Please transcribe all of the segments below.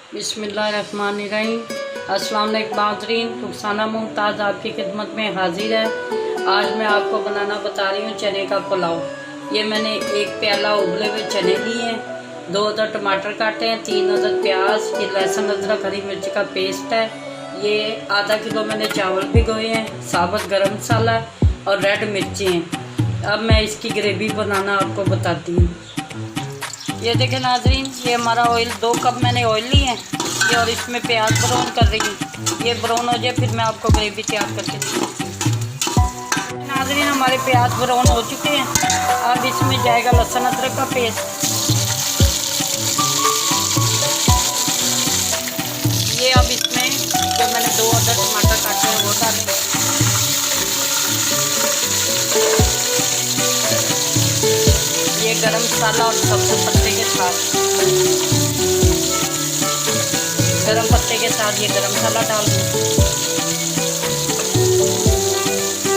बिस्मिल्लाहिर्रहमानिर्रहीम। अस्सलाम वालेकुम नाज़रीन, रुखसाना मुमताज़ आपकी खिदमत में हाजिर है। आज मैं आपको बनाना बता रही हूँ चने का पुलाव। ये मैंने एक प्याला उबले हुए चने लिए हैं, 2 अदद टमाटर काटे हैं, 3 अदद प्याज, ये लहसुन अदरक हरी मिर्च का पेस्ट है, ये आधा किलो मैंने चावल भिगोए हैं, साबुत गरम मसाला और रेड मिर्ची हैं। अब मैं इसकी ग्रेवी बनाना आपको बताती हूँ। ये देखें नाजरीन, ये हमारा ऑयल 2 कप मैंने ऑयल ली है ये, और इसमें प्याज ब्राउन कर रही हूँ। ये ब्राउन हो जाए फिर मैं आपको ग्रेवी तैयार करके दूँगी। नाजरीन हमारे प्याज ब्राउन हो चुके हैं, अब इसमें जाएगा लहसुन अदरक का पेस्ट। ये अब इसमें जो मैंने 2 अदद टमाटर काटे हैं वो डालेंगे। ये गरम मसाला और सब्ज़ पत्ते के साथ ये गरम मसाला डाल दूँ,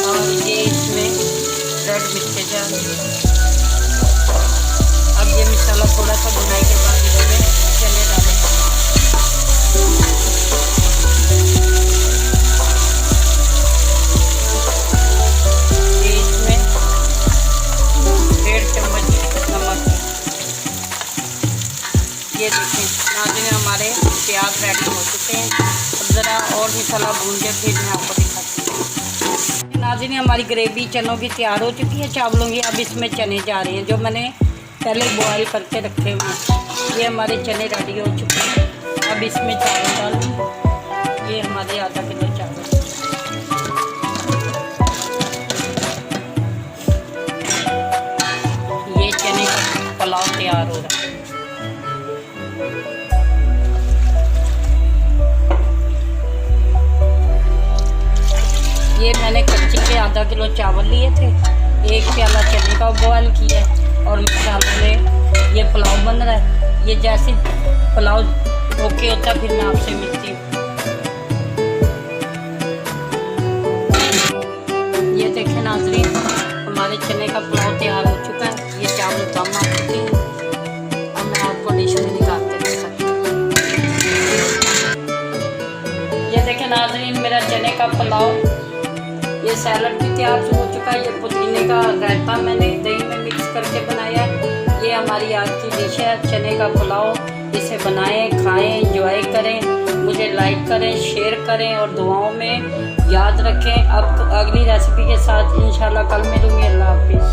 और ये इसमें रेड मिर्ची डाल। अब ये मसाला थोड़ा सा भुनाई के बाद इसमें चने डालें। ये इसमें 1.5 चम्मच नमक। ये देखें नाज़रीन हमारे प्याज रेडी हो चुके हैं। अब ज़रा और मसाला भून के फिर मैं आपको दिखाती हूँ। नाज़रीन हमारी ग्रेवी चनों की तैयार हो चुकी है, चावलों की। अब इसमें चने जा रहे हैं जो मैंने पहले बॉयल करके रखे हुए हैं। ये हमारे चने रेडी हो चुके हैं। अब इसमें चावल डाल दूँ। ये हमारे आधा किलो चावल। ये चने का पुलाव तैयार हो रहा है। ये मैंने कच्चे के आधा किलो चावल लिए थे, 1 प्याला चने का बॉयल किया है, और मसाले में ये पुलाव बन रहा है। ये जैसे पुलाव ओके होता फिर मैं आपसे मिलती हूँ। ये देखें नाज़रीन हमारे चने का पुलाव तैयार हो चुका है। ये चावल कम आ चुके हैं। अब मैं आपको डिश में निकाल के दिखाती हूँ। ये देखें नाज़रीन मेरा चने का पुलाव। ये सैलड भी तैयार हो चुका है। ये पुदीने का रायता मैंने दही में मिक्स करके बनाया है। ये हमारी आज की डिश है चने का पुलाव। इसे बनाएं, खाएं, एंजॉय करें। मुझे लाइक करें, शेयर करें और दुआओं में याद रखें। अब अगली रेसिपी के साथ इंशाल्लाह कल मिलूंगी। अल्लाह हाफिज़।